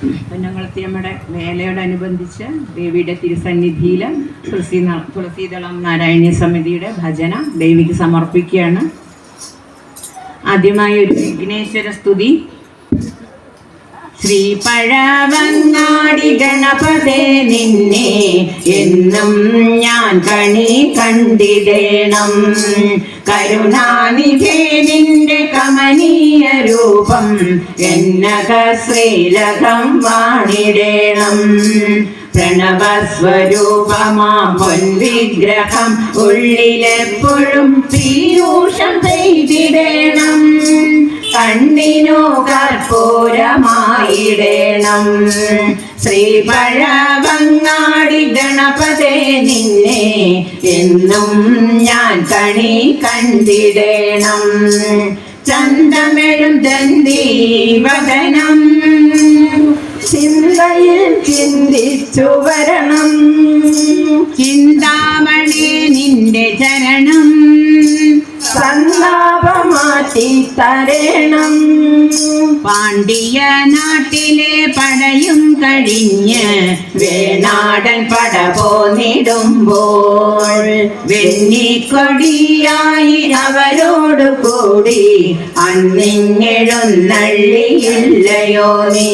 പൊന്നംകുളത്തിയമ്മയുടെ വേലയോടനുബന്ധിച്ച് ദേവിയുടെ തിരുസന്നിധിയിൽ തുളസീദളം നാരായണീയ സമിതിയുടെ ഭജന ദേവിക്ക് സമർപ്പിക്കുകയാണ്. ആദ്യമായി ഒരു വിഘ്നേശ്വര സ്തുതി. ശ്രീ പഴവങ്ങാടി ഗണപതേ നിന്നെ എന്നും ഞാൻ കണി കണ്ടിടേണം. കരുണാനിധേ നിന്റെ കമനീയ രൂപം എന്നക ശ്രീലകം വാണിടേണം. പ്രണവസ്വരൂപമാ പൊൻവിഗ്രഹം ഉള്ളിലെപ്പോഴും പീയൂഷം പെയ്തിടേണം. കണ്ണിനു കർപ്പൂരമായിടേണം. ശ്രീ പഴവങ്ങാടി ഗണപതേ നിന്നെ എന്നും ഞാൻ കണി കണ്ടിടേണം. ചന്തമെഴും ദന്തീവദനം ചിന്തയിൽ ചിന്തിച്ചു വരണം. ചിന്താമണി നിന്റെ ചരണം സന്താപമാറ്റി തരണം. പാണ്ഡ്യ നാട്ടിലെ പടയും കഴിഞ്ഞ് വേണാടൻ പട പോന്നിടുമ്പോൾ വെണ്ണിക്കൊടിയായി അവരോട് കൂടി അന്നിങ്ങെഴുന്നള്ളിയില്ലയോ നീ.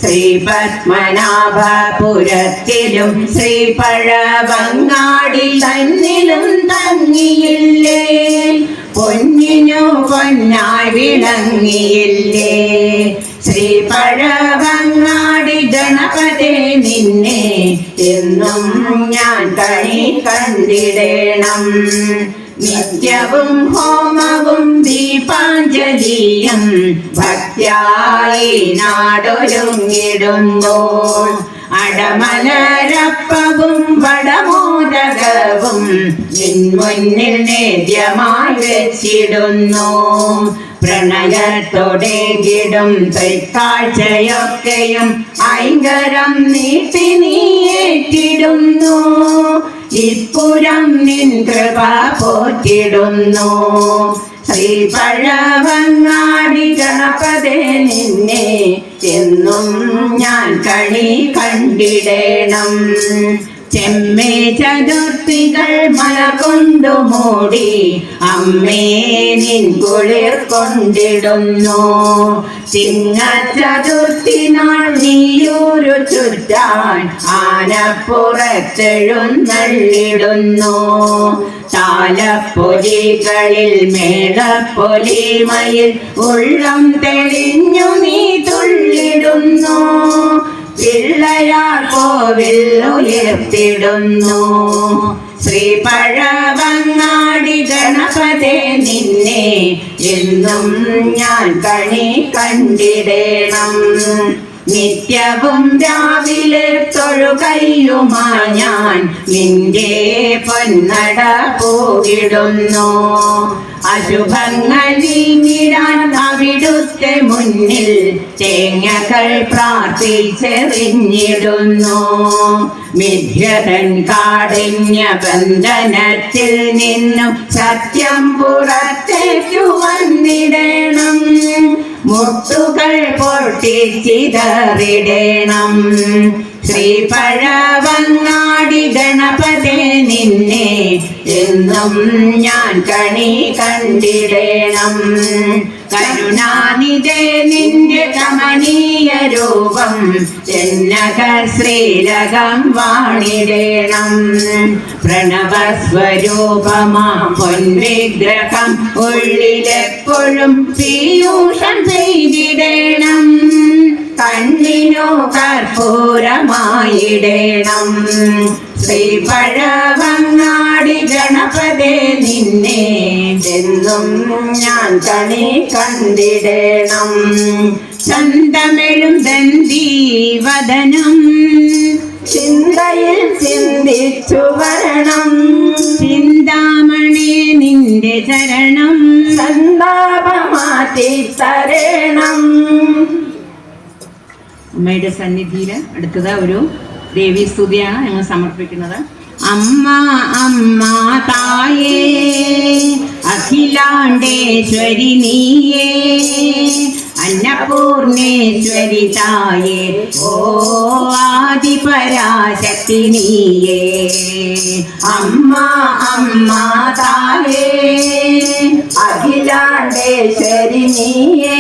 ശ്രീ പത്മനാഭപുരത്തിലും ശ്രീ പഴവങ്ങാടി തന്നിലും തങ്ങിയില്ലേ. പൊന്നിനു പൊന്നായി വിളങ്ങിയില്ലേ. ശ്രീ പഴവങ്ങാടി ഗണപതേ നിന്നെ എന്നും ഞാൻ കണി കണ്ടിടേണം. നിത്യവും ഹോമവും ദീപാഞ്ജലിയും ഭക്ത്യായി നാടൊരുങ്ങിടുമ്പോൾ അടമലരപ്പവും വടമോദകവും നിൻ മുന്നിൽ നേദ്യമായി വെച്ചിടുന്നു. പ്രണയത്തോടെ കിടും തൈക്കാഴ്ചയൊക്കെയും ഐങ്കരം നീട്ടി നീയേറ്റിടുന്നു. ഇപ്പുരം നിൻ കൃപ പോറ്റിടുന്നു. ശ്രീ പഴവങ്ങാടി ഗണപതേ നിന്നെ എന്നും ഞാൻ കണി കണ്ടിടേണം. ചെമ്മേ ചതുർത്ഥികൾ മല കൊണ്ടു മൂടി അമ്മേ നിൻ കുളിർ കൊണ്ടിടുന്നു. ചിങ്ങച്ചതുർത്ഥി നാൾ നീയൂരു ചുറ്റാൻ ആനപ്പുറത്തെഴുന്നള്ളിടുന്നു. താലപ്പൊലികളിൽ മേളപ്പൊലിമയിൽ ഉള്ളം തെളിഞ്ഞു നീ തുള്ളിടുന്നു. പിള്ളയാർ കോവിൽ ഉയർത്തിടുന്നു. ശ്രീ പഴവങ്ങാടി ഗണപതേ നിന്നെ എന്നും ഞാൻ കണി കണ്ടിടേണം. നിത്യവും രാവിലെ തൊഴുകയ്യുമാ ഞാൻ നിന്റെ പൊന്നട പോയിടുന്നു. അശുഭങ്ങൾ നീങ്ങിടാൻ അവിടുത്തെ മുന്നിൽ തേങ്ങകൾ പ്രാർത്ഥിച്ചെറിഞ്ഞിടുന്നു. മിഥ്യതൻ കാഠിന്യ ബന്ധനത്തിൽ നിന്നും സത്യം പുറത്തേക്കു വന്നിടേണം. മുട്ടുകൾ പൊട്ടിച്ചിതറിടേണം. ശ്രീ പഴവങ്ങാടി ഗണപതേ നിന്നെ എന്നും ഞാൻ കണി കണ്ടിടേണം. കരുണാനിധേ നിന്റെ കമനീയ രൂപം എന്നക ശ്രീലകം വാണിടേണം. പ്രണവസ്വരൂപമാ പൊൻവിഗ്രഹം ഉള്ളിലെപ്പോഴും പീയൂഷം പെയ്തിടേണം. കണ്ണിനു കർപ്പൂരമായിടേണം. ശ്രീ പഴവങ്ങാടി ഗണപതേ നിന്നെ എന്നും ഞാൻ കണി കണ്ടിടേണം. ചന്തമെഴും ദന്തീവദനം ചിന്തയിൽ ചിന്തിച്ചു വരണം. ചിന്താമണി നിന്റെ ചരണം സന്താപമാറ്റി തരണം. അമ്മയുടെ സന്നിധിയിൽ അടുത്തത് ഒരു ദേവീ സ്തുതിയാണ് ഞങ്ങൾ സമർപ്പിക്കുന്നത്. അമ്മ അമ്മ തായേ അഖിലാണ്ടേശ്വരി നീയേ അന്നപൂർണേശ്വരി തായേ ഓ ആദിപരാശക്തി നീയേ അമ്മ അമ്മ തായേ അഖിലാണ്ടേശ്വരി നീയേ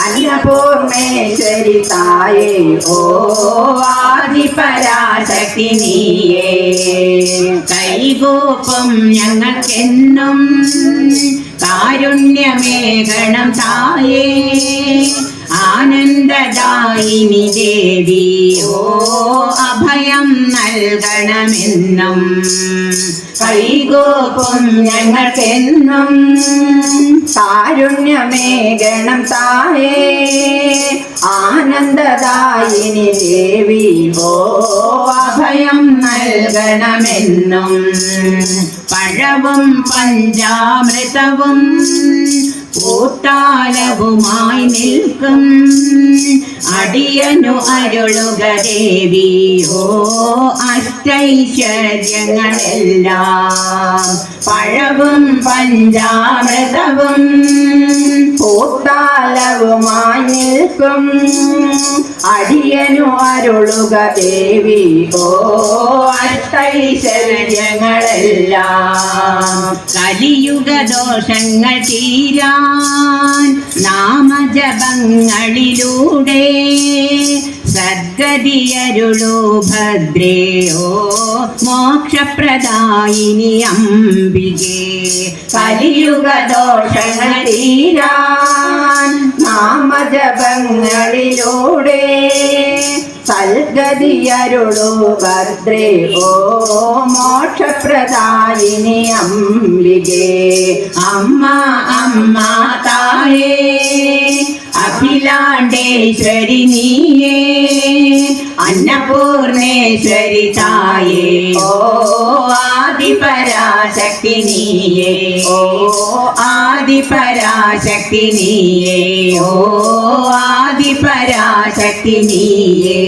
അന്നപൂർണേശ്വരി തായേ ഓ ആദിപരാശക്തി നീയേ കൈകൂപ്പും ഞങ്ങൾക്കെന്നും കാരുണ്യമേഘണം തായേ ആനന്ദദായിനി ദേവി ഓ അഭയം നൽകണമെന്നും കൈകൂപ്പും ഞങ്ങൾക്കെന്നും കാരുണ്യമേഘണം തായേ ആനന്ദദായിനി ദേവി ഓ അഭയം നൽകണമെന്നും പഴവും പഞ്ചാമൃതവും കൂട്ടാലവുമായി നിൽക്കും അടിയനു അരുളുക ദേവി ഓ അഷ്ടൈശ്വര്യങ്ങളെല്ലാം പഴവും പഞ്ചാമൃതവും കൂട്ടാലവുമായി നിൽക്കും അടിയനു അരുളുക ദേവി ഓ അഷ്ടൈശ്വര്യങ്ങളെല്ലാം കലിയുഗ ദോഷങ്ങൾ തീരാൻ നാമജപങ്ങളിലൂടെ സദ്ഗതിയരുളു ഭദ്രേ ഓ മോക്ഷപ്രദായിനി അംബികേ കലിയുഗ ദോഷങ്ങൾ തീരാൻ നാമജപങ്ങളിലൂടെ സൽഗതിയരുളു ഭദ്രേ ഓ മോക്ഷപ്രദായിനി അംബികേ അമ്മ അമ്മ തായേ അഖിലാണ്ടേശ്വരി നീയേ അന്നപൂർണേശ്വരി തായേ ഓ ആദിപരാശക്തി നീയേ ഓ ആദിപരാശക്തി നീയേ ഓ ആദിപരാശക്തി നീയേ